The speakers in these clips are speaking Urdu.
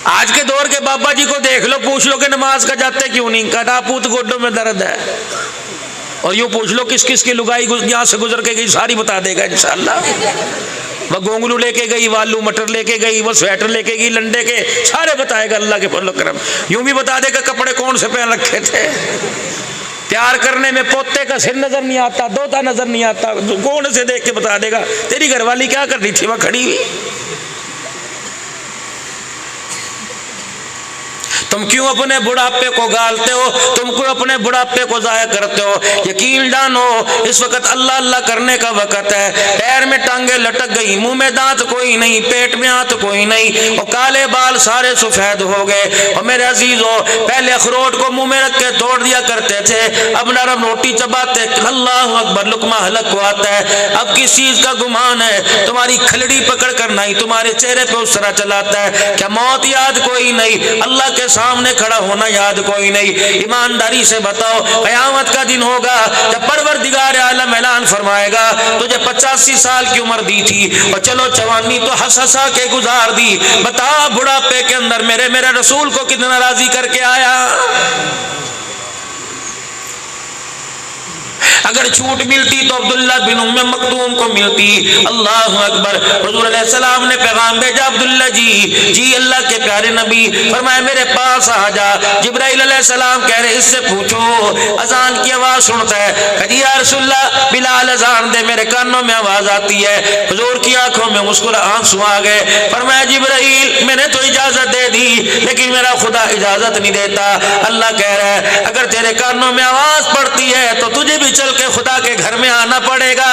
آج کے دور کے بابا جی کو دیکھ لو، پوچھ لو کہ نماز کا جاتے کیوں نہیں، کہا پوت گوڈوں میں درد ہے، اور یوں پوچھ لو کس کس کی لگائی یہاں سے گزر کے گئی، ساری بتا دے گا انشاءاللہ۔ وہ گونگلو لے کے گئی، والو مٹر لے کے گئی، وہ سویٹر لے کے گئی لنڈے کے، سارے بتائے گا اللہ کے فضل و کرم۔ یوں بھی بتا دے گا کپڑے کون سے پہن رکھے تھے۔ پیار کرنے میں پوتے کا سر نظر نہیں آتا، دوتا نظر نہیں آتا، کون سے دیکھ کے بتا دے گا تیری گھر والی کیا کر رہی تھی وہاں کھڑی ہوئی۔ تم کیوں اپنے بڑھاپے کو گالتے ہو، تم کیوں اپنے بڑھاپے کو ضائع کرتے ہو؟ یقین جانو اس وقت اللہ اللہ کرنے کا وقت ہے۔ پیر میں ٹانگیں لٹک گئی، منہ میں دانت کوئی نہیں، پیٹ میں ہاتھ کوئی نہیں، اور کالے بال سارے سفید ہو گئے۔ اور میرے عزیزو، پہلے اخروٹ کو منہ میں رکھ کے توڑ دیا کرتے تھے، اب نرم روٹی چباتے، اللہ اکبر، لقمہ حلق کو آتا ہے۔ اب کس چیز کا گمان ہے؟ تمہاری کھلڑی پکڑ کر نہیں تمہارے چہرے پہ اس طرح چلاتا ہے۔ کیا موت یاد کوئی نہیں؟ اللہ کے سامنے کھڑا ہونا یاد کوئی نہیں؟ ایمانداری سے بتاؤ، قیامت کا دن ہوگا جب پروردگار عالم اعلان فرمائے گا تجھے 85 سال کی عمر دی تھی اور چلو جوانی تو ہنس ہنسا کے گزار دی، بتا بڑھاپے کے اندر میرے رسول کو کتنا راضی کر کے آیا۔ اگر چھوٹ ملتی تو عبداللہ بن ام مکتوم کو ملتی۔ اللہ اکبر۔ حضور علیہ السلام نے پیغام بھیجا، عبداللہ جی اللہ کے پیارے نبی، فرمایا میرے پاس آ جا۔ جبرائیل علیہ السلام کہہ رہے اس سے پوچھو اذان کی آواز سنتا ہے؟ کہ یا رسول اللہ بلال اذان دے، میرے کانوں میں آواز آتی ہے۔ حضور کی آنکھوں میں آنسو آ گئے۔ فرمایا جبرائیل میں نے تو اجازت دے دی لیکن میرا خدا اجازت نہیں دیتا۔ اللہ کہہ رہا ہے اگر تیرے کانوں میں آواز پڑتی ہے تو تجھے بھی چل کے خدا کے گھر میں آنا پڑے گا۔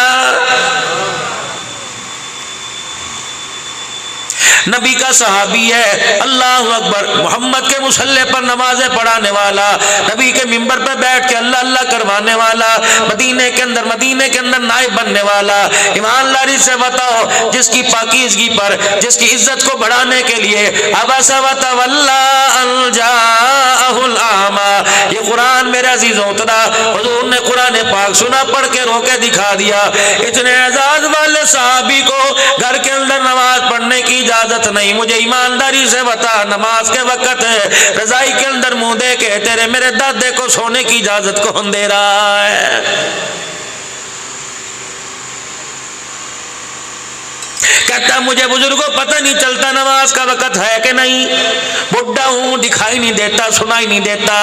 نبی کا صحابی ہے، اللہ اکبر، محمد کے مصلی پر نمازیں پڑھانے والا، نبی کے منبر پر بیٹھ کے اللہ اللہ کروانے والا، مدینے کے اندر نائب بننے والا۔ ایمانداری سے بتاؤ جس کی پاکیزگی پر، جس کی عزت کو بڑھانے کے لیے عبس وتولی ان جاءہ الاعمی، یہ قرآن میرے عزیزوں اترا، حضور نے قرآن پاک سنا، پڑھ کے رو کے دکھا دیا۔ اتنے اعزاز والے صحابی کو گھر کے اندر نماز پڑھنے کی اجازت نہیں۔ مجھے ایمانداری سے بتا نماز کے وقت ہے، رضائی کے اندر منہ دے کے تیرے میرے دادے کو سونے کی اجازت کون دے رہا ہے؟ کہتا ہے مجھے بزرگوں پتہ نہیں چلتا نماز کا وقت ہے کہ نہیں، بڈھا ہوں، دکھائی نہیں دیتا، سنائی نہیں دیتا۔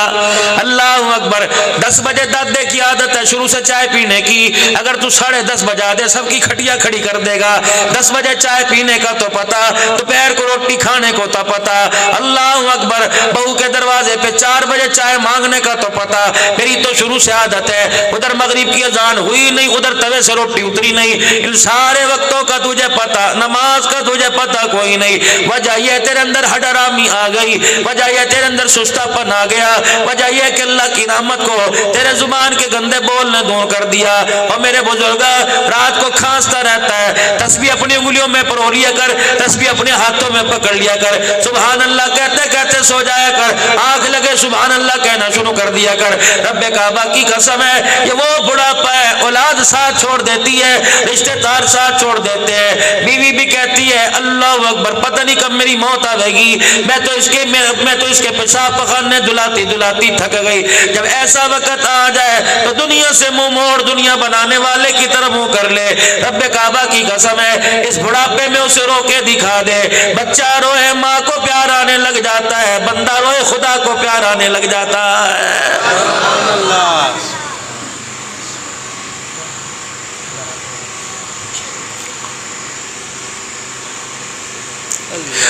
اللہ اکبر۔ 10 بجے دادے کی عادت ہے شروع سے چائے پینے کی، اگر تو 10:30 بجا دے سب کی کھٹیاں کھڑی کر دے گا۔ 10 بجے چائے پینے کا تو پتا، دوپہر کو روٹی کھانے کو تو پتا۔ اللہ اکبر۔ بہو کے دروازے پہ 4 بجے چائے مانگنے کا تو پتا، میری تو شروع سے عادت ہے، ادھر مغرب کی اذان ہوئی نہیں، ادھر توے سے روٹی اتری نہیں۔ ان سارے وقتوں کا تجھے پتا، نماز کا تجھے پتا کوئی نہیں۔ وجہ یہ تیرے اندر حڈرامی آ گئی، وجہ یہ تیرے اندر سستا پن آ گیا، وجہ یہ کہ اللہ کی رحمت کو تیرے زبان کے گندے بولنے دور کر دیا۔ اور میرے بزرگا رات کو کھانستا رہتا ہے، تسبیح اپنی انگلیوں میں پرو لیا کر، تسبیح اپنے ہاتھوں میں پکڑ لیا کر، سبحان اللہ کہتے کہتے سو جایا کر، آنکھ لگے سبحان اللہ کہنا شروع کر دیا کر۔ رب کعبہ کی قسم ہے یہ وہ بڑھاپا ہے، اولاد ساتھ چھوڑ دیتی ہے، رشتے دار ساتھ چھوڑ دیتے ہیں، بیوی بھی کہتی ہے اللہ اکبر پتہ نہیں کب میری موت آئے گی، میں تو اس کے پیشاب پخانے دلاتی دلاتی تھک گئی۔ جب ایسا وقت آ جائے تو دنیا سے منہ موڑ دنیا بنانے والے کی طرف منہ کر لے۔ رب کعبہ کی قسم ہے اس بڑھاپے میں اسے رو کے دکھا دے، بچہ روئے ماں کو پیار آنے لگ جاتا ہے، بندہ روئے خدا کو پیار آنے لگ جاتا ہے۔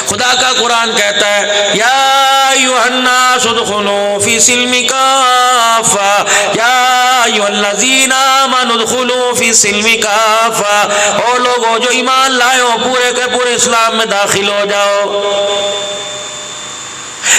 خدا کا قرآن کہتا ہے یا ایھا الناس ادخلوا فی السلم کافہ، یا ایھا الذین آمنوا ادخلوا فی السلم کافہ، او لوگو جو ایمان لائے ہو پورے کے پورے اسلام میں داخل ہو جاؤ۔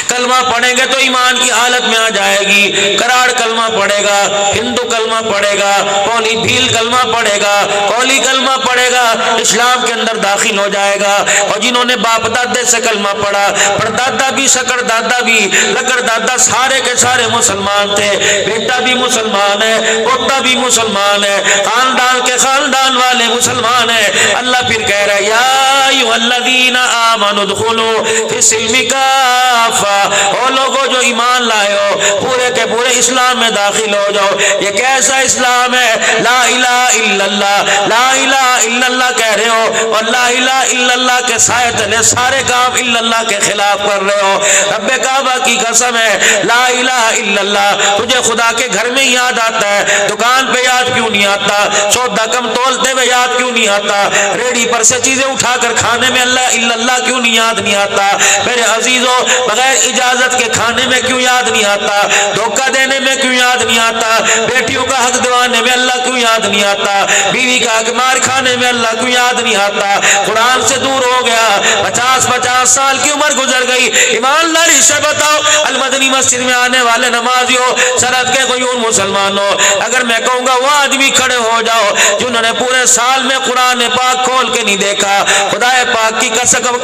کلمہ پڑھیں گے تو ایمان کی حالت میں آ جائے گی. کراڑ کلمہ پڑھے گا, ہندو کلمہ پڑھے گا, پولی بھیل کلمہ پڑھے گا, کولی کلمہ پڑھے گا, اسلام کے اندر داخل ہو جائے گا. اور جنہوں نے باپ دادے سے کلمہ پڑھا, پردادا بھی, شکر دادا بھی, لکڑ دادا, سارے کے سارے مسلمان تھے. بیٹا بھی مسلمان ہے, پوتا بھی مسلمان ہے, خاندان کے خاندان والے مسلمان ہیں. اللہ پھر کہہ رہا ہے یا ایھا الذین آمنوا ادخلوا فی السلم کافہ, او لوگوں جو ایمان لائے ہو پورے کے پورے اسلام میں داخل ہو جاؤ. یہ کیسا اسلام ہے؟ لا الہ الا اللہ, لا الہ الا اللہ کہہ رہے ہو اور لا الہ الا اللہ کے سائے تلے سارے کام الا اللہ کے خلاف کر رہے ہو. رب کعبہ کی قسم ہے, لا الہ الا اللہ تجھے خدا کے گھر میں یاد آتا ہے, دکان پہ یاد کیوں نہیں آتا, سودا کم تولتے ہوئے یاد کیوں نہیں آتا, ریڈی پر سے چیزیں اٹھا کر کھانے میں اللہ الا اللہ کیوں نہیں یاد نہیں آتا, میرے عزیزوں بغیر اجازت کے کھانے میں کیوں یاد نہیں آتا, دھوکہ دینے میں کیوں یاد نہیں آتا, بیٹیوں کا حق دوانے میں اللہ کیوں یاد نہیں آتا, بیوی کا حق مار کھانے میں اللہ کیوں یاد نہیں آتا. قرآن سے دور ہو گیا, 50 سال کی عمر گزر گئی. ایمانداری سے بتاؤ, المدنی مسجد میں آنے والے نمازیوں, سرحد کے غیور مسلمانوں, اگر میں کہوں گا وہ آدمی کھڑے ہو جاؤ جنہوں نے پورے سال میں قرآن پاک کھول کے نہیں دیکھا, خدا پاک کی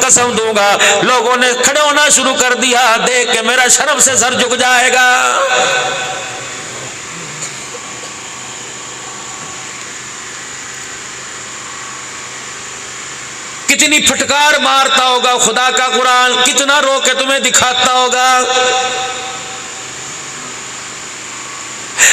قسم دوں گا لوگوں نے کھڑے ہونا شروع کر دیا, دیکھ کے میرا شرم سے سر جھک جائے گا. کتنی پھٹکار مارتا ہوگا خدا کا قرآن, کتنا رو کے تمہیں دکھاتا ہوگا.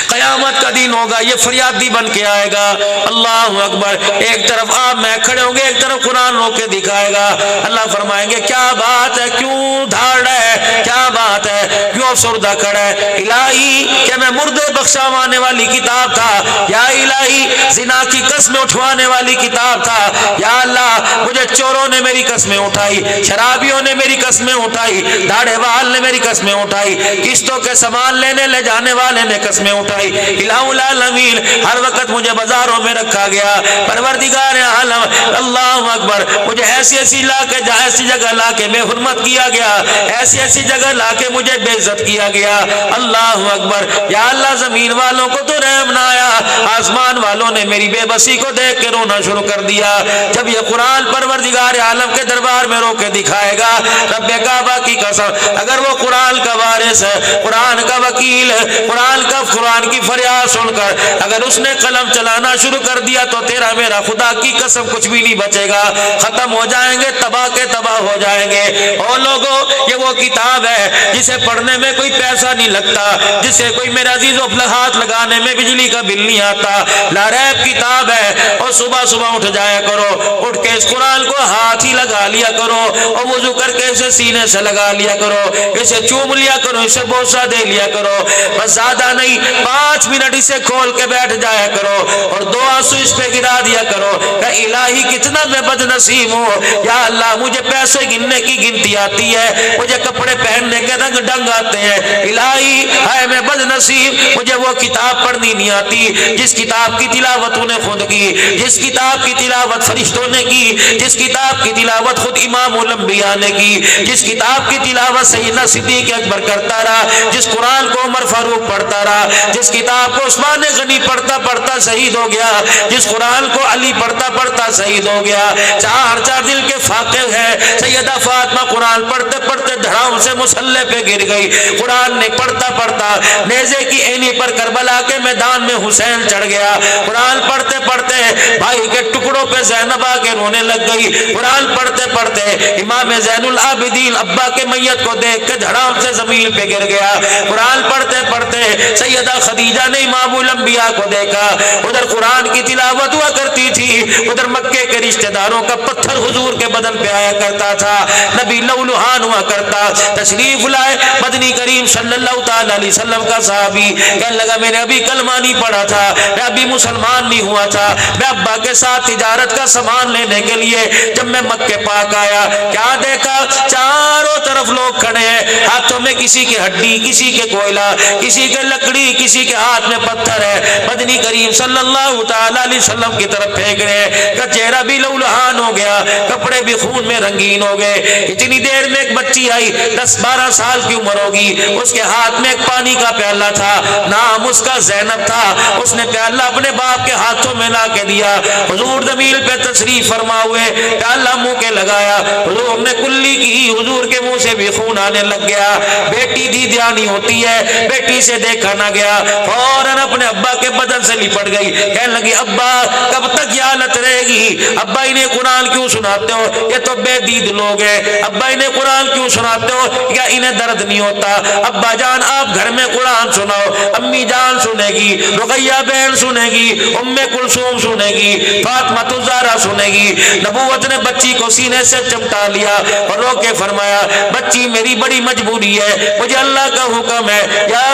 قیامت کا دن ہوگا, یہ فریادی بن کے آئے گا, اللہ اکبر, ایک طرف آپ میں کھڑے ہوں گے, ایک طرف قرآن رو کے دکھائے گا. اللہ فرمائیں گے کیا بات ہے, کیوں دھاڑ ہے, کیا بات ہے, کیوں افسردہ کھڑا ہے. الہی کہ میں مردے بخشاوانے والی کتاب تھا, یا الہی زنا کی قسمیں اٹھوانے والی کتاب تھا, یا اللہ مجھے چوروں نے میری قسمیں اٹھائی, شرابیوں نے میری قسمیں اٹھائی, داڑھے وال نے میری قسمیں اٹھائی, قسطوں کے سامان لینے لے جانے والے نے قسمیں اٹھائی. الہ العالمین ہر وقت مجھے بازاروں میں رکھا گیا, پروردگار عالم اللہ اکبر مجھے ایسی جگہ لا کے بے حرمت کیا گیا, ایسی جگہ لا کے مجھے بے عزت کیا گیا. اللہ اکبر, یا اللہ زمین والوں کو تو رحم نہ آیا, آسمان والوں نے میری بے بسی کو دیکھ کے رونا شروع کر دیا. جب یہ قرآن پروردگار عالم کے دربار میں رو کے دکھائے گا, رب کعبہ کی قسم اگر وہ قرآن کا وارث ہے, قرآن کا وکیل ہے, قرآن کی فریاد سن کر اگر اس نے قلم چلانا شروع کر دیا تو تیرا میرا خدا کی قسم کچھ بھی نہیں بچے گا, ختم ہو جائیں گے, تباہ کے تباہ ہو جائیں گے. اور لوگوں یہ وہ کتاب ہے جسے پڑھنے میں کوئی پیسہ نہیں لگتا, جسے کوئی میرا عزیز ہاتھ لگانے میں بجلی کا بل نہیں آتا, لا ریب کتاب ہے. اور صبح اٹھ جایا کرو, اٹھ کے اس قرآن کو ہاتھ ہی لگا لیا کرو, اور وضو کر کے اسے سینے سے لگا لیا کرو, اسے چوم لیا کرو, اسے بوسہ دے لیا کرو, بس زیادہ نہیں, 5 منٹ اسے کھول کے بیٹھ جایا کرو اور 2 آنسو اس پہ گرا دیا کرو کہ الہی کتنا میں بد نصیب ہوں, یا اللہ مجھے پیسے گننے کی گنتی آتی ہے, مجھے کپڑے پہننے کے رنگ ڈنگ آتے ہیں, الہی ہے میں بد نصیب, مجھے وہ کتاب پڑھنی نہیں آتی جس کتاب کی تلاوت نے خود کی, جس کتاب کی تلاوت فرشتوں نے کی, جس کتاب کی تلاوت خود امام الانبیاء نے کی, جس کتاب کی تلاوت سیدنا صدیق اکبر کرتا رہا, جس قرآن کو عمر فاروق پڑھتا رہا, جس کتاب کو عثمان غنی پڑھتا پڑھتا شہید ہو گیا, جس قرآن کو علی پڑھتا پڑھتا شہید ہو گیا. 4 دل کے فاقے ہیں, سیدہ فاطمہ قرآن پڑھتے پڑھتے دھڑام سے مسلح پہ گر گئی, قرآن نے پڑھتا پڑھتا نیزے کی اینی پر کربلا کے میدان میں حسین چڑھ گیا, قرآن پڑھتے پڑھتے بھائی کے ٹکڑوں پہ زینب آ کے رونے لگ گئی, قرآن پڑھتے پڑھتے امام زین العابدین ابا کے میت کو دیکھ کے دھڑام سے زمین پہ گر گیا, قرآن پڑھتے پڑھتے سیدہ خدیجہ نے امام الانبیاء کو دیکھا, ادھر قرآن کی تلاوت ہوا کرتی تھی, ادھر مکے کے رشتہ داروں کا پتھر حضور کے بدن پہ آیا کرتا تھا, نبی لولوہان ہوا کرتا, تشریف لائے مدنی کریم صلی اللہ تعالی علیہ وسلم کا صحابی, کہنے لگا میں نے ابھی کلمہ نہیں پڑھا تھا, میں ابھی مسلمان نہیں ہوا تھا, میں ابا کے ساتھ تجارت کا سامان لینے کے لیے جب میں مکے پاک آیا, کیا دیکھا چاروں طرف لوگ کھڑے ہیں, ہاتھوں میں کسی کے ہڈی، کسی کے کوئلہ، کسی کے لکڑی، کسی کے ہاتھ میں پتھر ہے، مدنی کریم صلی اللہ تعالی علیہ وسلم کی طرف پھینک رہے کا چہرہ بھی لولہان ہو گیا، کپڑے بھی خون میں رنگین ہو گئے۔ اتنی دیر میں ایک بچی آئی، 10-12 سال کی عمر ہوگی، اس کے ہاتھ میں ایک پانی کا پیالہ تھا، نام اس کا زینب تھا۔ اس نے پیالہ اپنے باپ کے ہاتھوں میں لا کے دیا، حضور زمین پہ تشریف فرما ہوئے، پیالہ منہ کے لگایا، حضور نے کلی کی، حضور کے منہ سے بھی خون آنے لگ گیا۔ بیٹی دی دیانی ہوتی ہے، بیٹی سے دیکھا نہ گیا، فوراً اپنے ابا کے بدن سے لپٹ گئی، کہنے لگی ابا کب تک یہ حالت رہے گی؟ ابا انہیں قرآن کیوں سناتے ہو؟ یہ تو بے دید لوگ ہیں۔ ابا انہیں قرآن کیوں سناتے ہو؟ کیا انہیں درد نہیں ہوتا؟ ابا جان آپ گھر میں قرآن سناؤ، امی جان سنے گی، رقیہ بہن سنے گی، ام کلثوم سنے گی، فاطمہ الزہرا سنے گی۔ نبوت نے بچی کو سینے سے چمٹا لیا اور رو کے فرمایا بچی میری بڑی مجبوری ہے، مجھے اللہ کا حکم ہے، یا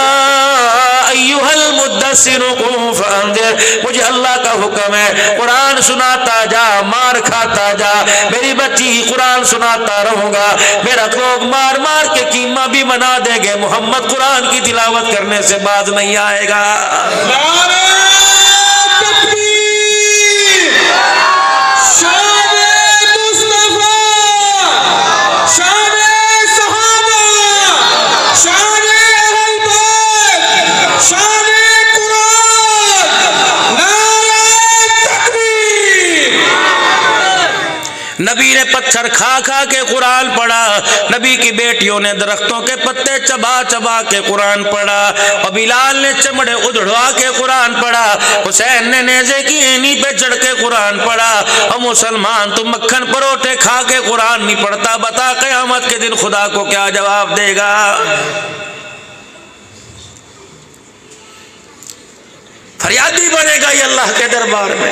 ایھا المدثر قم فانذر، مجھے اللہ کا حکم ہے قرآن سناتا جا، مار کھاتا جا۔ میری بچی قرآن سناتا رہوں گا، میرا لوگ مار مار کے قیمہ بھی بنا دیں گے، محمد قرآن کی تلاوت کرنے سے باز نہیں آئے گا۔ نبی نے پتھر کھا کھا کے قرآن پڑھا، نبی کی بیٹیوں نے درختوں کے پتے چبا چبا کے قرآن پڑھا، اور بلال نے چمڑے ادھڑوا کے قرآن پڑھا، حسین نے نیزے کی اینی پہ چڑھ کے قرآن پڑھا۔ اور مسلمان تو مکھن پروٹے کھا کے قرآن نہیں پڑھتا، بتا قیامت کے دن خدا کو کیا جواب دے گا؟ فریادی بنے گا یہ اللہ کے دربار میں۔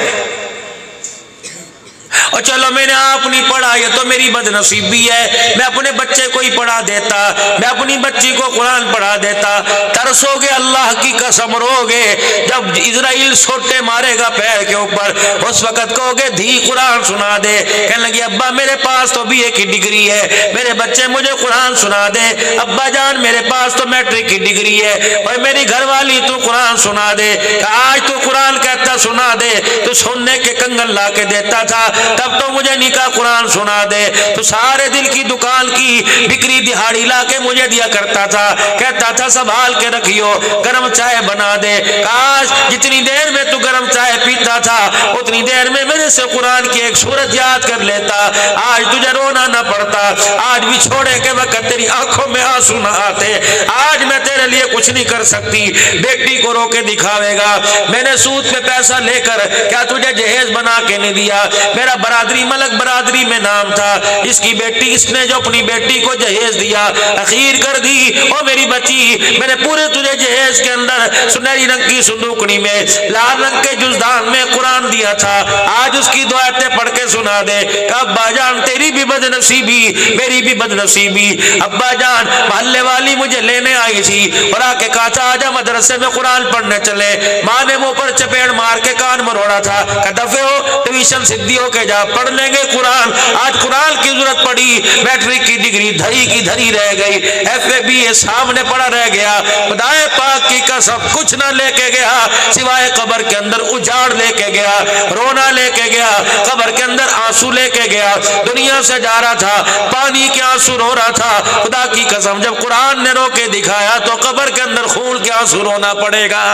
اور چلو میں نے آپ نہیں پڑھا، یہ تو میری بد نصیبی ہے، میں اپنے بچے کو ہی پڑھا دیتا، میں اپنی بچی کو قرآن پڑھا دیتا۔ ترسو گے اللہ کی قسم، رو گے جب اسرائیل سوٹے مارے گا پیر کے اوپر، اس وقت کہو گے دھی قرآن سنا دے۔ کہنے لگی ابا میرے پاس تو BA کی ڈگری ہے، میرے بچے مجھے قرآن سنا دے۔ ابا جان میرے پاس تو میٹرک کی ڈگری ہے، اور میری گھر والی تو قرآن سنا دے۔ آج تو قرآن کہتا سنا دے، تو سننے کے کنگن لا کے دیتا تھا، تب تو مجھے نکاح قرآن سنا دے، تو سارے دل کی دکان کی بکری دہاڑی لا کے مجھے دیا کرتا تھا، کہتا تھا سنبھال کے رکھیو، گرم چائے بنا دے۔ کاش جتنی دیر میں تو گرم چائے پیتا تھا اتنی دیر میں میرے سے قرآن کی ایک سورت یاد کر لیتا، آج تجھے رونا نہ پڑتا، آج بھی چھوڑے کے وقت تیری آنکھوں میں آنسو نہ آتے، آج میں تیرے لیے کچھ نہیں کر سکتی۔ بیٹی کو رو کے دکھاوے گا میں نے سود پہ پیسہ لے کر کیا تجھے جہیز بنا کے نہیں دیا؟ میرا برادری ملک برادری میں نام تھا، اس کی بیٹی، اس نے جو اپنی بیٹی کو جہیز دیا اخیر کر دی۔ او میری بچی میں نے پورے تجھے جہیز کے اندر سنہری رنگ کی صندوقنی میں لال رنگ کے جزدان میں قرآن دیا تھا، آج اس کی دو آیتیں پڑھ کے سنا دے۔ کہ ابا جان تیری بھی بد نصیبی میری بھی بد نصیبی، ابا جان محلے والی مجھے لینے آئی تھی اور آ کے کہا تھا آجا مدرسے میں قرآن پڑھنے چلے، ماں نے منہ پر چپیڑ مار کے کان مروڑا تھا کہ دفعہ ہو ٹیوشن سدھی ہو کے جا پڑھ لیں گے قرآن۔ آج قرآن کی ضرورت پڑی، میٹرک کی ڈگری دھری کی دھری رہ گئی، FA BA سامنے پڑا رہ گیا، خدائے پاک کی قسم کچھ نہ لے کے گیا سوائے قبر کے اندر اجاڑ لے کے گیا، رونا لے کے گیا، قبر کے اندر آنسو لے کے گیا، دنیا سے جا رہا تھا پانی کے آنسو رو رہا تھا۔ خدا کی قسم جب قرآن نے رو کے دکھایا تو قبر کے اندر خون کے آنسو رونا پڑے گا۔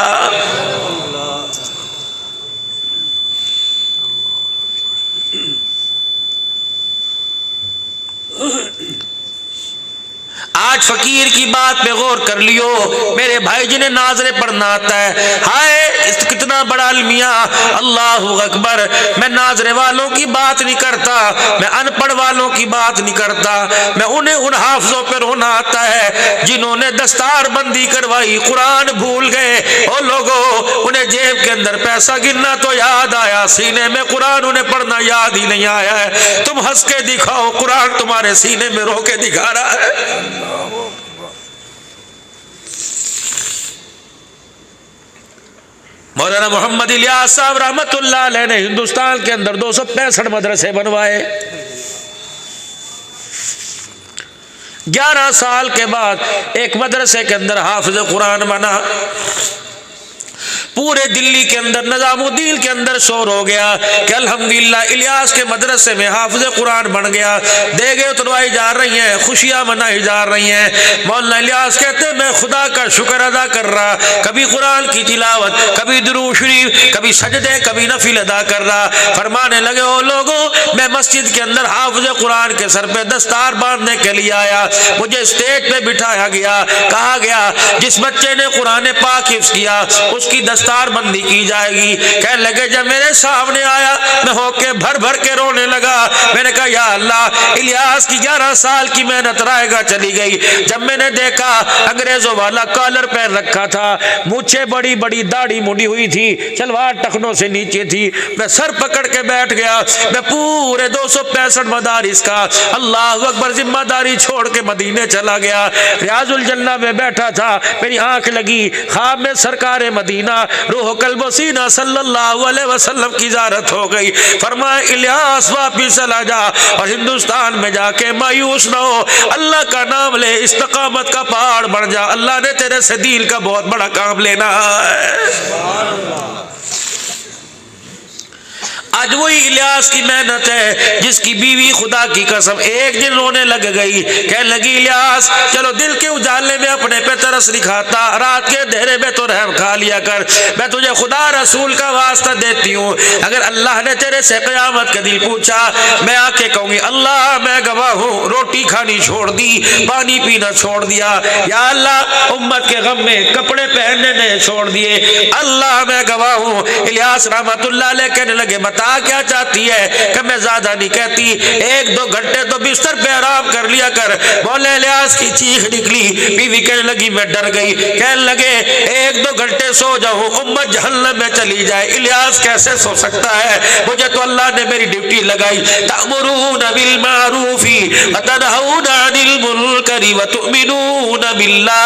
آج فقیر کی بات پہ غور کر لیو میرے بھائی جنہیں ناظرے پڑھنا آتا ہے، ہائے کتنا بڑا المیہ، اللہ اکبر۔ میں ناظرے والوں کی بات نہیں کرتا، میں ان پڑھ والوں کی بات نہیں کرتا، میں انہیں ان حافظوں پہ رونا آتا ہے جنہوں نے دستار بندی کروائی قرآن بھول گئے۔ او لوگو انہیں جیب کے اندر پیسہ گننا تو یاد آیا، سینے میں قرآن انہیں پڑھنا یاد ہی نہیں آیا ہے۔ تم ہنس کے دکھاؤ قرآن تمہارے سینے میں رو کے دکھا رہا ہے۔ مولانا محمد الیاس صاحب رحمت اللہ علیہ نے ہندوستان کے اندر 265 مدرسے بنوائے، 11 سال کے بعد ایک مدرسے کے اندر حافظ قرآن بنا. پورے دلی کے اندر نظام الدین کے اندر شور ہو گیا کہ الحمدللہ الیاس کے مدرسے میں حافظ قرآن بن گیا. دیگے اتروائی جا رہی ہیں, خوشیاں منائی جا رہی ہیں. مولانا الیاس کہتے ہیں میں خدا کا شکر ادا کر رہا, کبھی قرآن کی تلاوت, کبھی درود شریف, کبھی سجدے, کبھی نفل ادا کر رہا. فرمانے لگے او لوگوں, میں مسجد کے اندر حافظ قرآن کے سر پہ دستار باندھنے کے لیے آیا. مجھے اسٹیج پہ بٹھایا گیا, کہا گیا جس بچے نے قرآن پاک حفظ کیا اس کی دستار بندی کی جائے گی. کہنے لگے جب میرے سامنے آیا میں ہو کے بھر بھر کے رونے لگا. میں نے کہا یا اللہ, الیاس کی 11 سال کی محنت رائے گا چلی گئی. جب میں نے دیکھا انگریزوں والا کالر پہن رکھا تھا, مونچھیں بڑی بڑی, داڑھی مڈی ہوئی تھی, شلوار ٹخنوں سے نیچے تھی, میں سر پکڑ کے بیٹھ گیا. میں پورے 265 مدارس کا اللہ اکبر ذمہ داری چھوڑ کے مدینے چلا گیا. ریاض الجنہ میں بیٹھا تھا, میری آنکھ لگی, خواب میں سرکار مدینہ روح قلب و سینہ صلی اللہ علیہ وسلم کی زیارت ہو گئی. فرمایا الیاس واپس چلا جا اور ہندوستان میں جا کے مایوس نہ ہو, اللہ کا نام لے, استقامت کا پہاڑ بڑھ جا, اللہ نے تیرے سے دین کا بہت بڑا کام لینا ہے. آج وہی الیاس کی محنت ہے جس کی بیوی خدا کی قسم ایک دن رونے لگ گئی. کہنے لگی الیاس چلو دل کے اجالے میں اپنے پہ ترس دکھاتا, رات کے اندھیرے میں تو رحم کھا لیا کر. میں تجھے خدا رسول کا واسطہ دیتی ہوں, اگر اللہ نے تیرے سے قیامت کے دن پوچھا میں آ کے کہوں گی اللہ میں گواہ ہوں, روٹی کھانی چھوڑ دی, پانی پینا چھوڑ دیا, یا اللہ امت کے غم میں کپڑے پہننے نہیں چھوڑ دیے, اللہ میں گواہ ہوں. الیاس رحمت اللہ علیہ کہنے لگے بتا کیا چاہتی ہے؟ کہ میں زیادہ نہیں کہتی, 1-2 گھنٹے تو بستر پہ آرام کر لیا کر. مولا الیاس کی چیخ نکلی, بیوی کہنے لگی میں ڈر گئی. کہنے لگے 1-2 گھنٹے سو جاؤں امت جہنم میں چلی جائے. الیاس کیسے سو سکتا ہے, مجھے تو اللہ نے میری ڈیوٹی لگائی. تأمرون بالمعروف وتنهون عن المنکر وتؤمنون باللہ.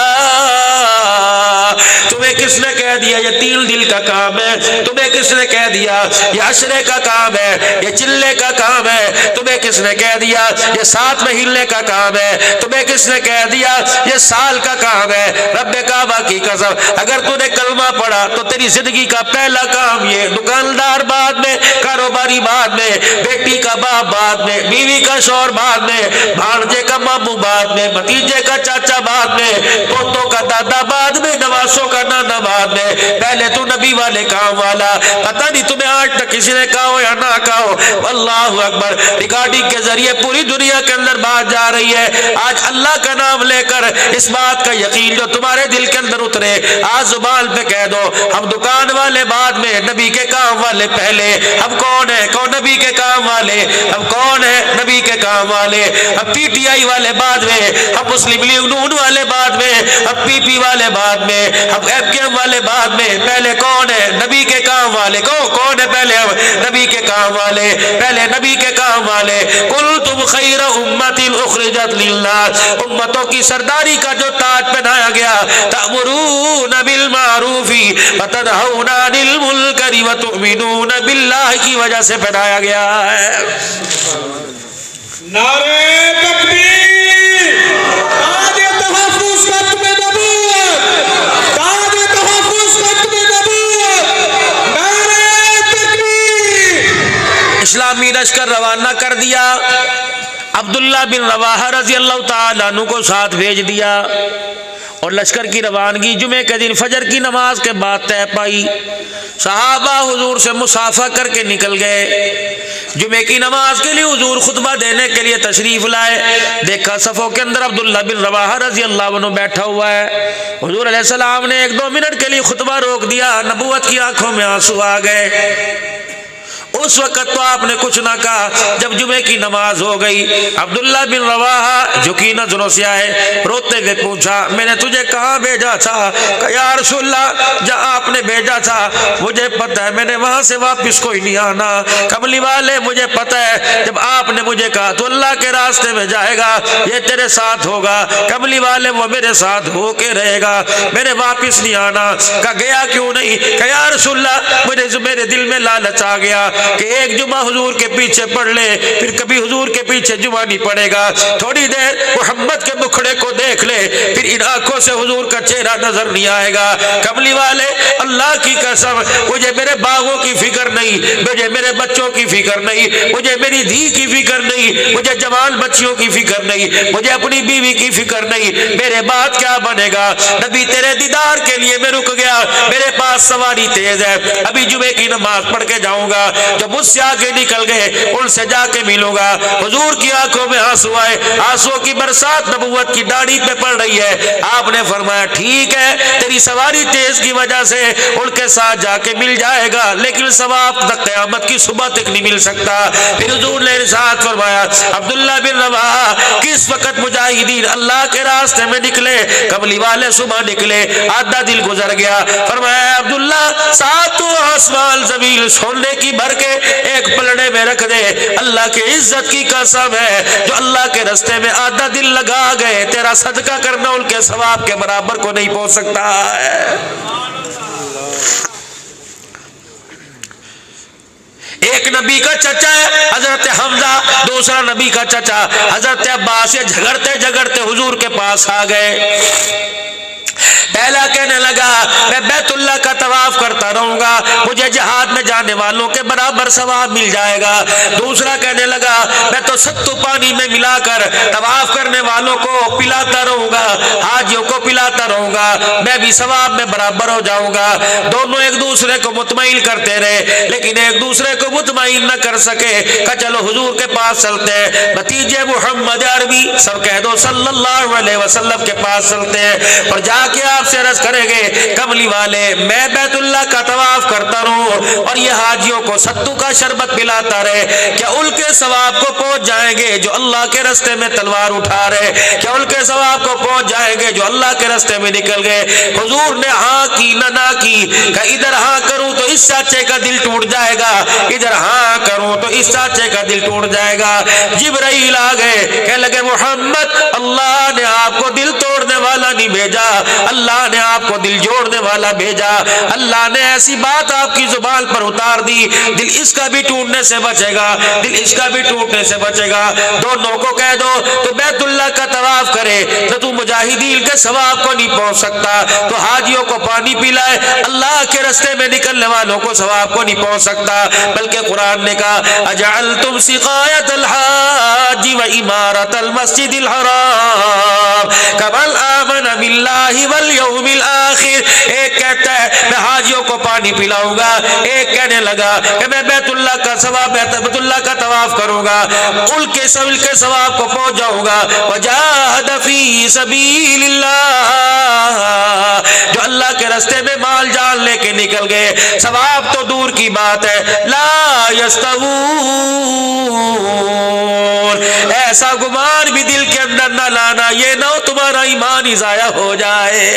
تمہیں کس نے کہہ دیا یہ 3 دل کا کام ہے؟ تمہیں کس نے کہہ دیا یہ عشرے کا کام ہے, یہ چلے کا کام ہے؟ تمہیں کس نے کہہ دیا یہ 7 مہینے کا کام ہے؟ تمہیں کس نے کہہ دیا یہ سال کا کام ہے؟ رب کعبہ کی قسم اگر تو نے کلمہ پڑھا تو تیری زندگی کا پہلا کام یہ, دکاندار بعد میں, کاروباری بعد میں, بیٹی کا باپ بعد میں, بیوی کا شوہر بعد میں, بھانجے کا ماموں بعد میں, بھتیجے کا چاچا بعد میں, پوتوں کا دادا بعد میں, نواسوں کا نانا بعد میں, پہلے تو نبی والے کام والا. پتہ نہیں تمہیں آج تک کسی نے کہا ہو یا نہ کہا ہو, اللہ اکبر ریکارڈنگ کے ذریعے پوری دنیا کے اندر بات جا رہی ہے. آج اللہ کا نام لے کر اس بات کا یقین جو تمہارے دل کے اندر اترے, آج زبان پہ کہہ دو ہم دکان والے بعد میں, نبی کے کام والے پہلے. ہم کون ہیں؟ کون نبی کے کام والے. ہم کون ہیں؟ نبی کے کام والے. ہم پی ٹی آئی والے بعد میں, ہم مسلم لیگ نون والے بعد میں, ہم پی پی والے بعد میں, ہم ایف کے ایم والے بعد میں. پہلے کون ہے؟ نبی کے کام والے. کون ہے پہلے؟ ہم نبی کے کام والے, پہلے نبی کے کام والے. کنتم خیر امت اخرجت للناس, امتوں کی سرداری کا جو تاج پہنایا گیا, تأمرون بالمعروف وتنہون عن المنکر وتؤمنون باللہ کی وجہ سے پہنایا گیا ہے. نعرہ تکبیر, تاج تحفظ ختم نبوت, تاج تحفظ ختم نبوت, نعرہ تکبیر. اسلامی لشکر روانہ کر دیا, عبداللہ بن رواحہ رضی اللہ تعالیٰ عنہ کو ساتھ بھیج دیا, اور لشکر کی روانگی جمعے کے دن فجر کی نماز کے بعد طے پائی. صحابہ حضور سے مصافحہ کر کے نکل گئے. جمعے کی نماز کے لیے حضور خطبہ دینے کے لیے تشریف لائے. دیکھا صفوں کے اندر عبداللہ بن رواحہ رضی اللہ عنہ بیٹھا ہوا ہے. حضور علیہ السلام نے 1-2 منٹ کے لیے خطبہ روک دیا, نبوت کی آنکھوں میں آنسو آ گئے. اس وقت تو آپ نے کچھ نہ کہا. جب جمعے کی نماز ہو گئی, عبداللہ بن رواحہ جھکی نظروں سے آئے, روتے ہوئے پوچھا میں نے تجھے کہاں بھیجا تھا؟ کہ یا رسول اللہ جہاں آپ نے بھیجا تھا مجھے پتہ ہے, میں نے وہاں سے واپس کوئی نہیں آنا. کملی والے مجھے پتہ ہے جب آپ نے مجھے کہا تو اللہ کے راستے میں جائے گا, یہ تیرے ساتھ ہوگا. کملی والے وہ میرے ساتھ ہو کے رہے گا, میں نے واپس نہیں آنا. کہ گیا کیوں نہیں؟ کہ یا رسول اللہ مجھے میرے دل میں لالچ آ گیا, کہ ایک جمعہ حضور کے پیچھے پڑھ لے پھر کبھی حضور کے پیچھے جمعہ نہیں پڑے گا، تھوڑی دیر محمد کے مکھڑے کو دیکھ لے پھر ان آنکھوں سے حضور کا چہرہ نظر نہیں آئے گا۔ کملی والے اللہ کی قسم مجھے میرے باغوں کی فکر نہیں، مجھے میرے بچوں کی فکر نہیں، مجھے میری دھی کی فکر نہیں، مجھے جوان بچیوں کی فکر نہیں، مجھے اپنی بیوی کی فکر نہیں، میرے بعد کیا بنے گا؟ نبی تیرے دیدار کے لیے میں رک گیا، میرے پاس سواری تیز ہے، ابھی جمعے کی نماز پڑھ کے جاؤں گا، جو مجھ سے آگے نکل گئے ان سے جا کے ملوں گا۔ حضور کی آنکھوں میں آنسو آئے، آنسو کی برسات نبوت کی داڑھی پہ پڑ رہی ہے۔ آپ نے فرمایا ٹھیک ہے تیری سواری تیز کی وجہ سے ان کے ساتھ جا کے مل جائے گا، لیکن ثواب تک قیامت کی صبح تک نہیں مل سکتا۔ پھر حضور نے ارشاد فرمایا عبداللہ بن رواحہ کس وقت مجاہدین اللہ کے راستے میں نکلے؟ کملی والے صبح نکلے، آدھا دل گزر گیا، فرمایا عبداللہ ساتوں آسمان زمین سونے کی بھر کے ایک پلڑے میں رکھ دے، اللہ کی عزت کی قسم ہے جو اللہ کے راستے میں آدھا دل لگا گئے تیرا صدقہ کرنا ان کے ثواب کے برابر کو نہیں پہنچ سکتا ہے۔ ایک نبی کا چچا ہے حضرت حمزہ، دوسرا نبی کا چچا حضرت عباس، یہ جھگڑتے جھگڑتے حضور کے پاس آ گئے۔ پہلا کہنے لگا میں بیت اللہ کا طواف کرتا رہوں گا، مجھے جہاد میں جانے والوں کے برابر ثواب مل جائے گا۔ دوسرا کہنے لگا میں تو ستو پانی میں ملا کر طواف کرنے والوں کو پلاتا رہوں گا، حاجیوں کو پلاتا رہوں گا، میں بھی ثواب میں برابر ہو جاؤں گا۔ دونوں ایک دوسرے کو مطمئن کرتے رہے لیکن ایک دوسرے کو مطمئن نہ کر سکے کہ چلو حضور کے پاس چلتے ہیں، بھتیجے محمد عربی سب کہہ دو صلی اللہ علیہ وسلم کے پاس چلتے ہیں اور جا کے آپ سے عرض کریں گے کملی والے میں بیت اللہ کا طواف کرتا رہوں اور یہ حاجیوں کو ستو کا شربت پلاتا رہے، کیا ان کے ثواب کو پہنچ جائیں گے جو اللہ کے راستے میں تلوار اٹھا رہے؟ کیا ان کے ثواب کو پہنچ جائیں گے جو اللہ کے راستے میں نکل گئے؟ حضور نے ہاں کی نہ کی کہ ادھر ہاں کروں تو اس چاچے کا دل ٹوٹ جائے گا، ادھر ہاں کروں تو اس چاچے کا دل ٹوٹ جائے گا۔ جبرائیل آ گئے کہنے لگے محمد اللہ نے آپ کو دل توڑنے والا نہیں بھیجا، اللہ نے آپ کو دل جوڑنے والا بھیجا، اللہ نے ایسی بات آپ کی زبان پر اتار دی دل اس کا بھی ٹوٹنے سے بچے گا، دل اس کا بھی ٹوٹنے سے بچے گا۔ دونوں کو کہہ دو تو بیت اللہ کا طواف کرے تو تو مجاہدین کے ثواب کو نہیں پہنچ سکتا، تو حاجیوں کو پانی پلائے اللہ کے راستے میں نکلنے والوں کو ثواب کو نہیں پہنچ سکتا۔ بلکہ قرآن نے کہا اجعلتم سقایت الحاج و امارت المسجد الحرام کمن آمن باللہ والیوم الآخر۔ ایک کہتا ہے میں حاجیوں کو پانی پلاؤں گا، ایک کہنے لگا کہ میں بیت اللہ کا ثواب بیت اللہ کا طواف کروں گا، ان کے ثواب کو پہنچ جاؤں گا۔ وجاہد فی سبیل اللہ، جو اللہ کے راستے میں مال جان لے کے نکل گئے، ثواب تو دور کی بات ہے لا یستوون، ایسا گمان بھی دل کے اندر نہ لانا یہ نہ ہو تمہارا ایمان ہی ضائع ہو جائے۔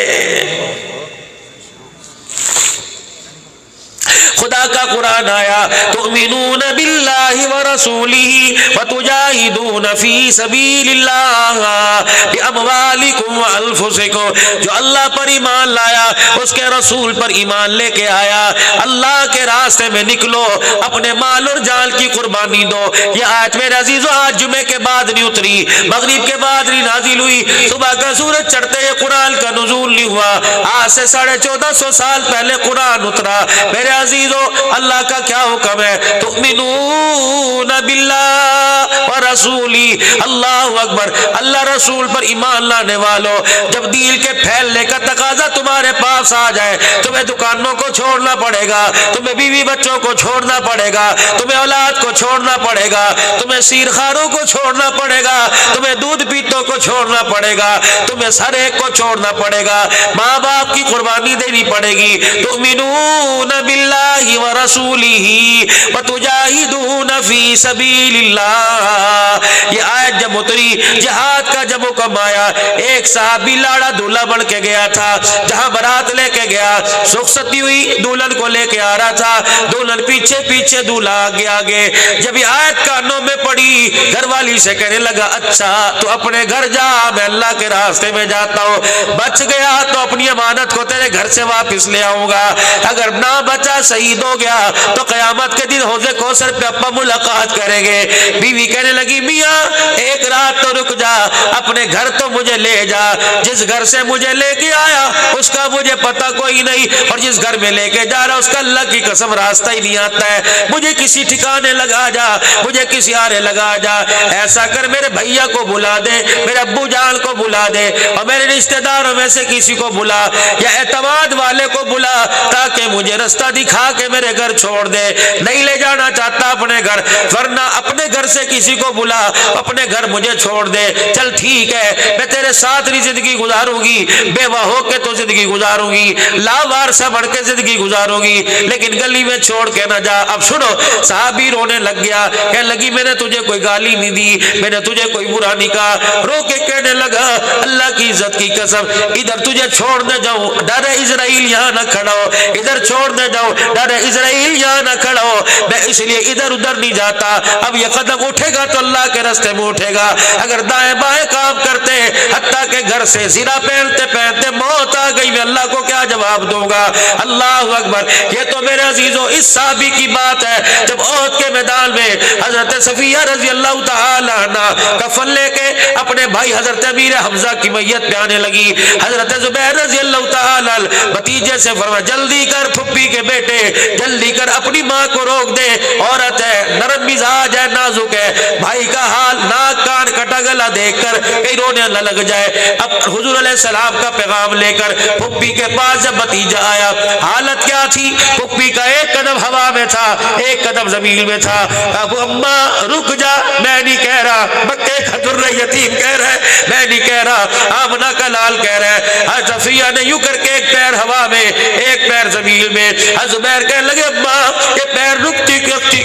خدا کا قرآن آیا تؤمنون باللہ ورسولہ وتجاہدون فی سبیل اللہ باموالکم وانفسکم، جو اللہ پر ایمان لایا اس کے رسول پر ایمان لے کے آیا، اللہ کے راستے میں نکلو، اپنے مال اور جان کی قربانی دو۔ یہ آیت میرے عزیزو آج جمعے کے بعد نہیں اتری، مغرب کے بعد نہیں نازل ہوئی، صبح کا سورج چڑھتے یہ قرآن کا نزول نہیں ہوا، آج سے 1450 سال پہلے قرآن اترا۔ میرے عزیزو اللہ کا کیا حکم ہے تؤمنون باللہ ورسولی، اللہ اکبر، اللہ رسول پر ایمان لانے والوں جب دین کے پھیلنے کا تقاضا تمہارے پاس آ جائے، تمہیں دکانوں کو چھوڑنا پڑے گا، تمہیں بیوی بچوں کو چھوڑنا پڑے گا، تمہیں اولاد کو چھوڑنا پڑے گا، تمہیں سیرخاروں کو چھوڑنا پڑے گا، تمہیں دودھ پیتوں کو چھوڑنا پڑے گا، تمہیں سر ایک کو چھوڑنا پڑے گا، ماں باپ کی قربانی دینی پڑے گی۔ تؤمنون باللہ ورسولہ وتجاہدون فی سبیل اللہ، یہ آیت جب اتری جہاد کا جب حکم آیا، ایک صحابی لاڑا دولہا بن کے گیا تھا، جہاں برات لے کے گیا، رخصتی ہوئی دلہن کو لے کے آ رہا تھا، دلہن پیچھے پیچھے دولہا آگے آگے، جب یہ آیت کانوں میں پڑی گھر والی سے کہنے لگا اچھا تو اپنے گھر جا، میں اللہ کے راستے میں جاتا ہوں، بچ گیا تو اپنی امانت کو تیرے گھر سے واپس لے آؤں گا، اگر نہ بچا صحیح شہید ہو گیا تو قیامت کے دن حوض کوثر پہ ابا ملاقات کریں گے۔ بیوی کہنے لگی میاں ایک رات تو رک جا، اپنے گھر تو مجھے لے جا، جس گھر سے مجھے لے کے آیا اس کا مجھے پتہ کوئی نہیں، اور جس گھر میں لے کے جا رہا اس کا اللہ کی قسم راستہ ہی نہیں آتا ہے، مجھے کسی ٹھکانے لگا جا، مجھے کسی آرے لگا جا، ایسا کر میرے بھیا کو بلا دے، میرے ابو جان کو بلا دے، اور میرے رشتہ داروں میں سے کسی کو بلا یا اعتماد والے کو بلا تاکہ مجھے رستہ دکھا کے میرے گھر چھوڑ دے۔ نہیں لے جانا چاہتا اپنے گھر، ورنہ اپنے گھر سے کسی کو بلا، اپنے گھر مجھے چھوڑ دے۔ چل ٹھیک ہے میں تیرے ساتھ نہیں زندگی گزاروں گی، بیوہ ہو کے تو زندگی گزاروں گی، لاوارثہ بڑھ کے زندگی گزاروں گی، لیکن گلی میں چھوڑ کے نہ جا۔ اب سنو صحابی رونے لگ گیا، کہنے لگی میں نے تجھے کوئی گالی نہیں دی، میں نے تجھے کوئی برا نہیں کہا، رو کے کہنے لگا اللہ کی عزت کی قسم ادھر تجھے چھوڑ دے جاؤں، ڈر اسرائیل یہاں نہ کھڑا ہو، ادھر چھوڑ دے جاؤں، ڈر اسرائیل یہاں نہ کھڑا ہو، میں اس لیے ادھر ادھر نہیں جاتا۔ اب یہ قدم اٹھے گا تو اللہ کے راستے میں اٹھے گا، اگر دائیں بائیں کام کرتے حتیٰ کہ گھر سے زرہ پہنتے پہنتے موت آ گئی میں اللہ کو کیا جواب دوں گا؟ اللہ اکبر۔ یہ تو میرے عزیزوں اس صحابی کی بات ہے جب احد کے میدان میں حضرت صفیہ رضی اللہ تعالی عنہ کفن لے کے اپنے بھائی حضرت امیر حمزہ کی میت پہ آنے لگی، حضرت زبیر رضی اللہ تعالی بھتیجے سے فرمایا جلدی کر پھپھی کے بیٹے، جلدی کر اپنی ماں کو روک دے، عورت ہے، نرم مزاج ہے، نازک ہے، بھائی کا حال ناک کان کٹا گلا دیکھ کر کہیں رونے نہ لگ جائے۔ اب حضور علیہ السلام کا پیغام لے کر پھپھی کے پاس جب بھتیجا آیا، حالت کیا تھی؟ پھپھی کا ایک قدم ہوا میں تھا، ایک قدم زمین میں تھا۔ اب اماں رک جا، میں نہیں کہہ رہا، مکے کا در یتیم کہہ رہا ہے، میں نہیں کہہ رہا، آمنہ کا لال کہہ رہا ہے۔ صفیہ نے یوں کر کے ایک پیر ہوا میں ایک پیر زمین میں، زبیر کہنے لگے اماں یہ پیر رکتی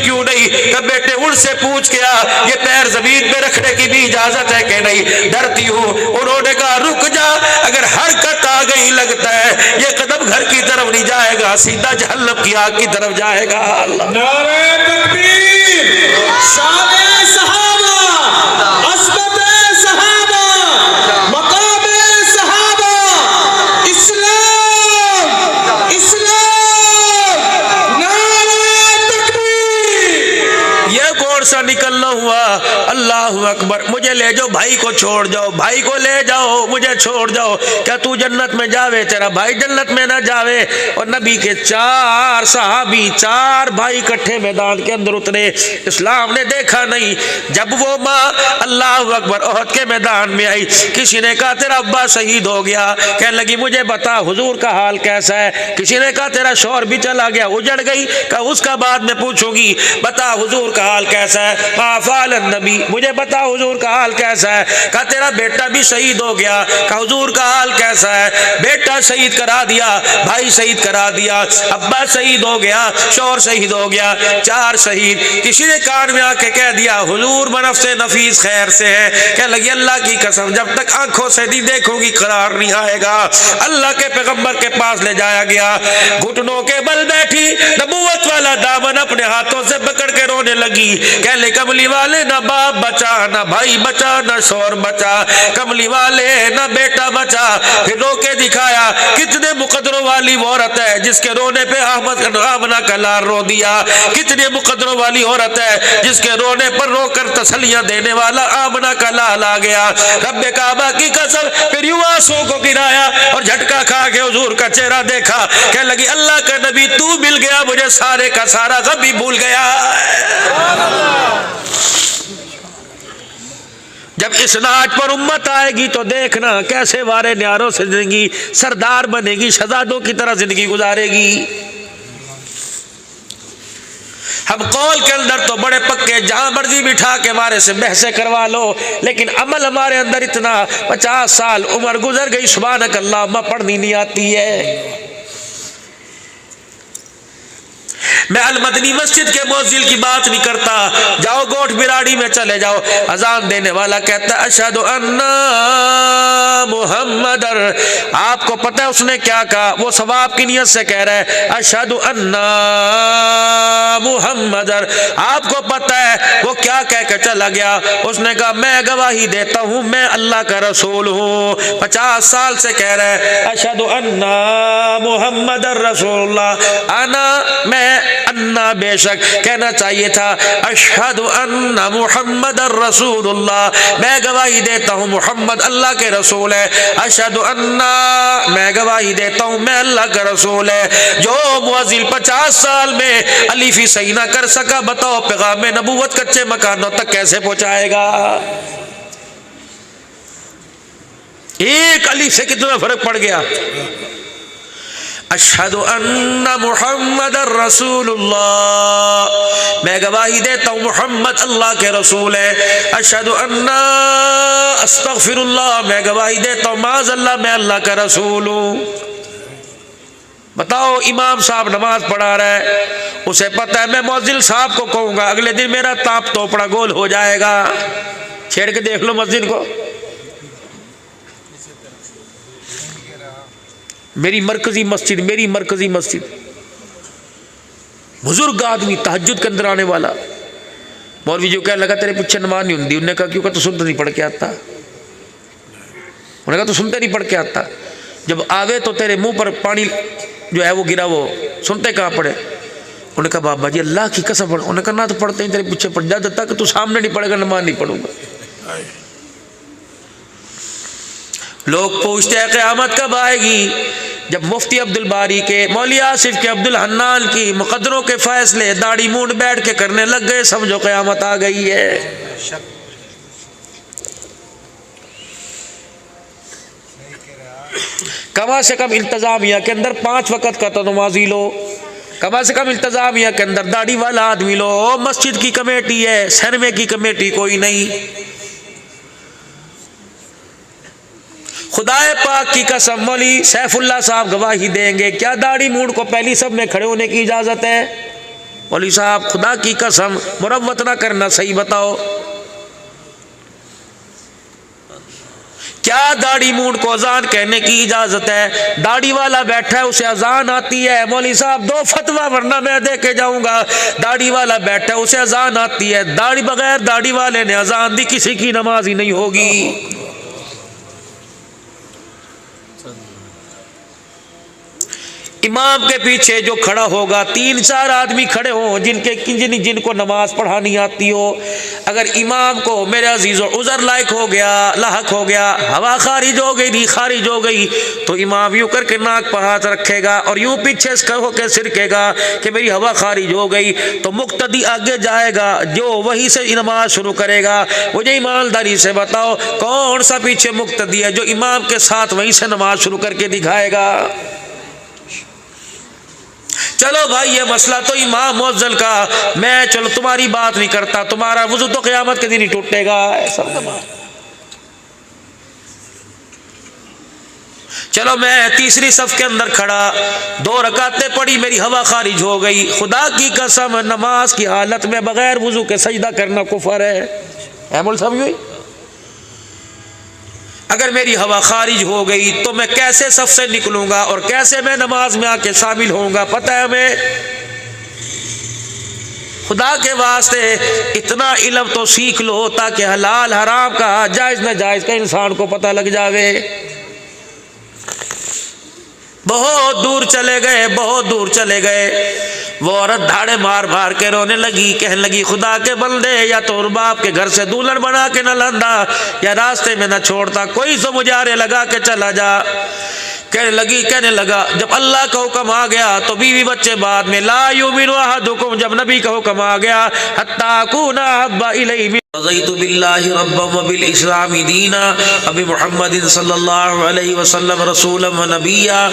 کیوں نہیں؟ کہ بیٹے ان سے پوچھ کیا یہ پیر زمین پہ رکھنے کی بھی اجازت ہے کہ نہیں؟ ڈرتی ہوں۔ انہوں نے کہا رک جا، اگر حرکت آ گئی لگتا ہے یہ قدم گھر کی طرف نہیں جائے گا، سیدھا جہنم کی آگ کی طرف جائے گا۔ اللہ نعرہ تکبیر، شان صحابہ، عظمت صحابہ، مقام صحابہ، اسلام، اسلام، نعرہ تکبیر۔ یہ کون سا نکلنا ہوا؟ اللہ اکبر۔ مجھے لے جاؤ، بھائی کو چھوڑ جاؤ، بھائی کو لے جاؤ، مجھے چھوڑ جاؤ، کیا تو جنت میں جاوے تیرا بھائی جنت میں نہ جاوے؟ اور نبی کے چار صحابی، چار بھائی کٹھے میدان کے اندر اترے، اسلام نے دیکھا نہیں۔ جب وہ ماں اللہ اکبر احد کے میدان میں آئی، کسی نے کہا تیرا ابا شہید ہو گیا، کہنے لگی مجھے بتا حضور کا حال کیسا ہے؟ کسی نے کہا تیرا شوہر بھی چلا گیا، اجڑ گئی، کہا اس کا بعد میں پوچھوں گی، بتا حضور کا حال کیسا ہے؟ فعل النبی، مجھے بتا حضور کا حال کیسا ہے؟ کہا تیرا بیٹا بھی شہید ہو گیا، کہا حضور کا حال کیسا ہے؟ بیٹا شہید کرا دیا، بھائی شہید کرا دیا، ابا شہید ہو گیا، شوہر شہید ہو گیا، چار شہید۔ کسی نے کان میں آ کے کہہ دیا حضور بنفس نفیس خیر سے ہے، کہنے لگی اللہ کی قسم جب تک آنکھوں سے نہیں دیکھوں گی قرار نہیں آئے گا۔ اللہ کے پیغمبر کے پاس لے جایا گیا، گھٹنوں کے بل بیٹھی، نبوت والا دامن اپنے ہاتھوں سے پکڑ کے رونے لگی، کہنے کملی والے نہ باپ بچا، نہ بھائی بچا، نہ شوہر بچا، کملی والے نہ بیٹا بچا۔ پھر رو کے دکھایا کتنے مقدروں والی وہ عورت ہے جس کے رونے پہ آمنہ کا لال رو دیا، کتنے مقدروں والی عورت ہے جس کے رونے پر رو کر تسلیاں دینے والا آمنہ کا لال آ گیا۔ رب کعبہ کی قسم پھر یوں آنسوں کو گرایا اور جھٹکا کھا کے حضور کا چہرہ دیکھا، کہنے لگی اللہ کا نبی تو مل گیا، مجھے سارے کا سارا غم بھی بھول گیا۔ جب اسناج پر امت آئے گی تو دیکھنا کیسے وارے نیاروں سے زندگی سردار بنے گی، شہزادوں کی طرح زندگی گزارے گی۔ ہم قول کے اندر تو بڑے پکے، جہاں مرضی بٹھا کے ہمارے سے بحثیں کروا لو، لیکن عمل ہمارے اندر اتنا 50 سال عمر گزر گئی سبحانک اللہم پڑھنی نہیں آتی ہے۔ میں المدنی مسجد کے مؤذن کی بات نہیں کرتا، جاؤ گوٹھ براڑی میں چلے جاؤ، اذان دینے والا کہتا ہے اشہد ان محمد، آپ کو پتہ ہے اس نے کیا کہا؟ وہ ثواب کی نیت سے کہہ رہا ہے اشہد ان محمد، آپ کو پتہ ہے وہ کیا کہہ کے چلا گیا؟ اس نے کہا میں گواہی دیتا ہوں میں اللہ کا رسول ہوں۔ 50 سال سے کہہ رہا ہے اشہد ان محمد رسول اللہ، انا میں انا بے شک کہنا چاہیے تھا اشہد ان محمد رسول اللہ، میں گواہی دیتا ہوں محمد اللہ کے رسول ہے، اشہد ان میں گواہی دیتا ہوں میں اللہ کا رسول ہے۔ جو مؤذن 50 سال میں الفی صحیح نہ کر سکا، بتاؤ پیغام نبوت کچے مکانوں تک کیسے پہنچائے گا؟ ایک الف سے کتنا فرق پڑ گیا۔ اشہد ان محمد الرسول اللہ، میں گواہی دیتا ہوں محمد اللہ کے رسول ہے، اشہد ان استغفر اللہ، میں گواہی دیتا ہوں معاذ اللہ میں اللہ کا رسول ہوں۔ بتاؤ امام صاحب نماز پڑھا رہا ہے، اسے پتہ ہے میں مؤذن صاحب کو کہوں گا اگلے دن میرا تاپ توپڑا گول ہو جائے گا، چھیڑ کے دیکھ لو مسجد کو۔ میری مرکزی مسجد، بزرگ آدمی تہجد کے اندر آنے والا، مولوی جو کہنے لگا تیرے پیچھے نماز نہیں ہوندی، انہوں نے کہا کیوں؟ کہ تو سنتے نہیں پڑھ کے آتا، انہوں نے کہا تو سنتے نہیں پڑھ کے آتا، جب آوے تو تیرے منہ پر پانی جو ہے وہ گرا، وہ سنتے کہاں پڑھے؟ انہوں نے کہا بابا جی اللہ کی قسم پڑھ، انہوں نے کہا نہ تو پڑھتے ہیں تیرے پیچھے پڑھ جاتا تک تو سامنے نہیں پڑھے گا نماز نہیں پڑھوں گا۔ لوگ پوچھتے ہیں قیامت کب آئے گی؟ جب مفتی عبد الباری کے، مولوی آصف کے، عبد الحنان کی مقدروں کے فیصلے داڑھی مونڈ بیٹھ کے کرنے لگ گئے، سمجھو قیامت آ گئی ہے۔ کم سے کم انتظامیہ کے اندر 5 وقت کا تو نمازی لو، کم سے کم انتظامیہ کے اندر داڑھی والا آدمی لو، مسجد کی کمیٹی ہے، سینمے کی کمیٹی کوئی نہیں۔ خدا پاک کی قسم مولوی سیف اللہ صاحب گواہی دیں گے، کیا داڑھی مونڈ کو پہلی سب میں کھڑے ہونے کی اجازت ہے؟ مولوی صاحب خدا کی قسم مروت نہ کرنا، صحیح بتاؤ کیا داڑھی مونڈ کو اذان کہنے کی اجازت ہے؟ داڑھی والا بیٹھا ہے اسے اذان آتی ہے، مولوی صاحب 2 فتویٰ ورنہ میں دے کے جاؤں گا، داڑھی والا بیٹھا ہے اسے اذان آتی ہے، داڑھی بغیر داڑھی والے نے اذان دی کسی کی نماز ہی نہیں ہوگی۔ امام کے پیچھے جو کھڑا ہوگا 3-4 آدمی کھڑے ہوں جن کو نماز پڑھانی آتی ہو، اگر امام کو میرے عزیزو عذر لائق ہو گیا، لاحق ہو گیا، ہوا خارج ہو گئی، خارج ہو گئی، تو امام یوں کر کے ناک پر ہاتھ رکھے گا اور یوں پیچھے سے ہو کے سرکے گا کہ میری ہوا خارج ہو گئی، تو مقتدی آگے جائے گا جو وہی سے نماز شروع کرے گا۔ مجھے ایمانداری سے بتاؤ کون سا پیچھے مقتدی ہے جو امام کے ساتھ وہیں سے نماز شروع کر کے دکھائے گا؟ چلو بھائی یہ مسئلہ تو امام مؤذن کا، میں چلو تمہاری بات نہیں کرتا، تمہارا وضو تو قیامت کے دن ہی ٹوٹے گا، ایسا چلو میں تیسری صف کے اندر کھڑا، 2 رکعتیں پڑھی، میری ہوا خارج ہو گئی، خدا کی قسم نماز کی حالت میں بغیر وضو کے سجدہ کرنا کفر ہے، احمد صاحب ہوئی؟ اگر میری ہوا خارج ہو گئی تو میں کیسے صف سے نکلوں گا اور کیسے میں نماز میں آ کے شامل ہوں گا؟ پتہ ہے ہمیں خدا کے واسطے اتنا علم تو سیکھ لو تاکہ حلال حرام کا جائز ناجائز کا انسان کو پتہ لگ جاوے۔ بہت دور چلے گئے، وہ عورت دھاڑے مار مار کے رونے لگی، کہنے لگی خدا کے بندے یا تو باپ کے گھر سے دولہن بنا کے نہ لاندا یا راستے میں نہ چھوڑتا، کوئی تو مجھے آرے لگا کے چلا جا۔ کہنے لگا جب اللہ کا حکم آ گیا تو بیوی بچے بعد میں، لا یؤمن احدکم، جب نبی کا حکم آ گیا حتی اکون احب الیہ رضیت باللہ ربا وبالاسلام دینا وبمحمد صلی اللہ علیہ وسلم رسولا ونبیا۔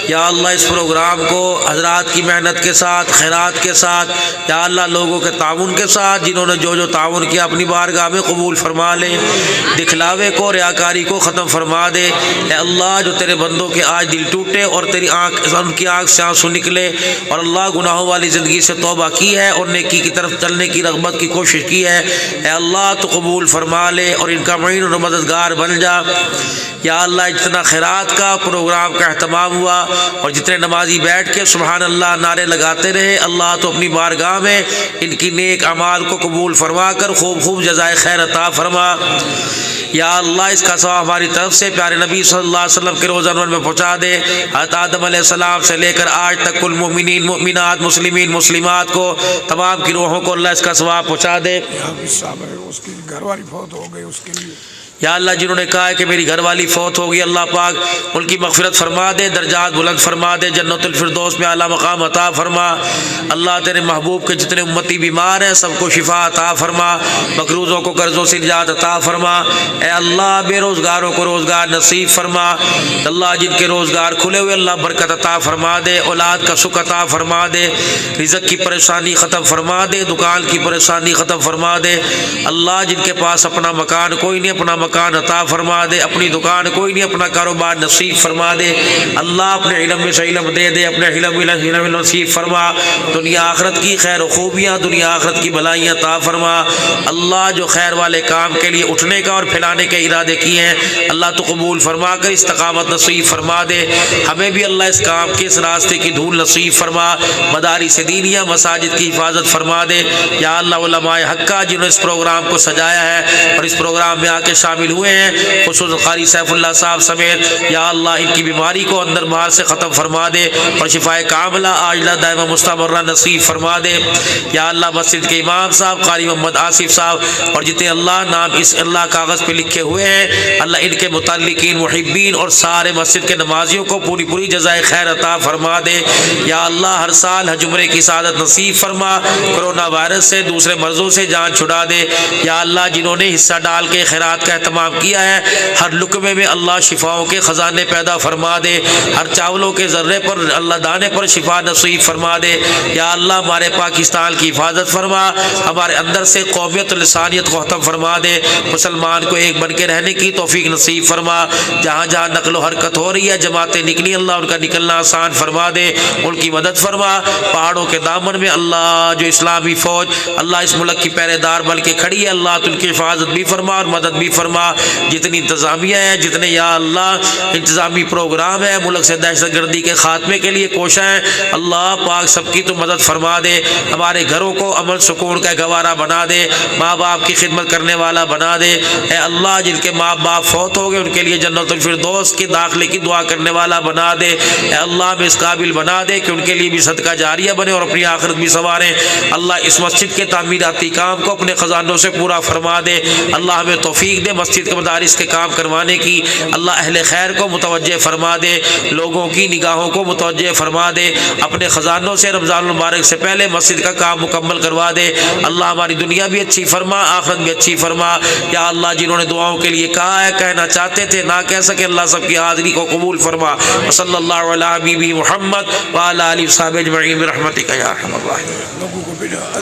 یا اللہ اس پروگرام کو حضرات کی محنت کے ساتھ، خیرات کے ساتھ، یا اللہ لوگوں کے تعاون کے ساتھ جنہوں نے جو تعاون کیا اپنی بارگاہ میں قبول فرما لے، دکھلاوے کو، ریاکاری کو ختم فرما دے۔ اے اللہ جو تیرے بندوں کے آج دل ٹوٹے اور تیری ان کی آنکھ سے آنسو نکلے اور اللہ گناہوں والی زندگی سے توبہ کی ہے اور نیکی کی طرف چلنے کی رغبت کی کوشش کی ہے، اے اللہ تو قبول فرما لے اور ان کا معین اور مددگار بن جا۔ یا اللہ جتنا خیرات کا پروگرام کا اہتمام ہوا اور جتنے نمازی بیٹھ کے سبحان اللہ نعرے لگاتے رہے، اللہ تو اپنی بارگاہ میں ان کی نیک اعمال کو قبول فرما کر خوب جزائے خیر عطا فرما۔ یا اللہ اس کا ثواب ہماری طرف سے پیارے نبی صلی اللہ علیہ وسلم کے روزہ انور میں پہنچا دے۔ حضرت آدم علیہ السلام سے لے کر آج تک کل مومنین، مومنات، مسلمین، مسلمات کو، تمام کی روحوں کو اللہ اس کا ثواب پہنچا دے۔ اس کی گھر والی فوت ہو گئی، اس کے لیے یا اللہ جنہوں نے کہا ہے کہ میری گھر والی فوت ہوگی، اللہ پاک ان کی مغفرت فرما دے، درجات بلند فرما دے، جنت الفردوس میں اعلیٰ مقام عطا فرما۔ اللہ تیرے محبوب کے جتنے امتی بیمار ہیں سب کو شفا عطا فرما، مقروضوں کو قرضوں سے نجات عطا فرما۔ اے اللہ بے روزگاروں کو روزگار نصیب فرما، اللہ جن کے روزگار کھلے ہوئے اللہ برکت عطا فرما دے، اولاد کا سکھ عطا فرما دے، رزق کی پریشانی ختم فرما دے، دکان کی پریشانی ختم فرما دے۔ اللہ جن کے پاس اپنا مکان کوئی نہیں، اپنا مکان عطا فرما دے، اپنی دکان کوئی نہیں، اپنا کاروبار نصیب فرما دے۔ اللہ اپنے علم میں سے علم دے دے، اپنے علم نصیب فرما، دنیا آخرت کی خیر و خوبیاں، دنیا آخرت کی بھلائیاں عطا فرما۔ اللہ جو خیر والے کام کے لیے اٹھنے کا اور پھیلانے کے ارادے کیے ہیں اللہ تو قبول فرما کر استقامت نصیب فرما دے۔ ہمیں بھی اللہ اس کام کے اس راستے کی دھول نصیب فرما، مدارس دینیہ مساجد کی حفاظت فرما دے۔ یا اللہ علماء حقہ جنہوں نے اس پروگرام کو سجایا ہے اور اس پروگرام میں آ کے شامل ہوئے ہیں، خصوصاً قاری سیف اللہ صاحب سمیت، یا اللہ ان کی بیماری کو اندر باہر سے ختم فرما دے اور شفائے کاملہ عاجلہ دائمہ مستمرہ نصیب فرما دے۔ یا اللہ مسجد کے امام صاحب قاری محمد آصف صاحب اور جتنے اللہ نام اس اللہ کاغذ پہ لکھے ہوئے ہیں، اللہ ان کے متعلقین، محبین اور سارے مسجد کے نمازیوں کو پوری جزائے خیر عطا فرما دے۔ یا اللہ ہر سال حج عمرے کی سعادت نصیب فرما، کرونا وائرس سے دوسرے مرضوں سے جان چھڑا دے۔ یا اللہ جنہوں نے حصہ ڈال کے خیرات کا اہتمام کیا ہے ہر لقمے میں اللہ شفاؤں کے خزانے پیدا فرما دے، ہر چاولوں کے ذرے پر اللہ دانے پر شفا نصیب فرما دے۔ یا اللہ ہمارے پاکستان کی حفاظت فرما، ہمارے اندر سے قومیت و لسانیت کو ختم فرما دے، مسلمان کو ایک بن کے رہنے کی توفیق نصیب فرما۔ جہاں جہاں نقل و حرکت ہو رہی ہے، جماعتیں نکلی، اللہ ان کا نکلنا آسان فرما دے، ان کی مدد فرما۔ پہاڑوں کے دامن میں اللہ جو اسلامی فوج اللہ اس ملک کی پہرے دار بن کے کھڑی ہے، اللہ تو ان کی حفاظت بھی فرما اور مدد بھی فرما۔ جتنی انتظامیہ ہے، جتنے یا اللہ انتظامی پروگرام ہے ملک سے دہشت گردی کے خاتمے کے لیے کوشاں ہیں، اللہ پاک سب کی تو مدد فرما دے۔ ہمارے گھروں کو امن سکون کا گوارا بنا دے، ماں باپ کی خدمت کرنے والا بنا دے۔ اے اللہ جن کے ماں باپ فوت ہو گئے ان کے لیے جنت الفردوس کے داخلے کی دعا کرنے والا بنا دے۔ اے اللہ ہمیں اس قابل بنا دے کہ ان کے لیے بھی صدقہ جاریہ بنے اور اپنی آخرت بھی سنواریں۔ اللہ اس مسجد کے تعمیراتی کام کو اپنے خزانوں سے پورا فرما دے۔ اللہ ہمیں توفیق دے مسجد کے مدارس کے کام کروانے کی۔ اللہ اہل خیر کو متوجہ فرما دے، لوگوں کی نگاہوں کو متوجہ فرما دے، اپنے خزانوں سے رمضان المبارک سے پہلے مسجد کا کام مکمل کروا دے۔ اللہ ہماری دنیا بھی اچھی فرما، آخرت بھی اچھی فرما۔ یا اللہ جنہوں نے دعاؤں کے لیے کہا ہے، کہنا چاہتے تھے نہ کہہ سکے، اللہ سب کی حاضری کو قبول فرما۔ صلی اللہ علیہ حبیبی محمد وعلی آلہ وصحبہ اجمعین برحمتک یا ارحم الراحمین۔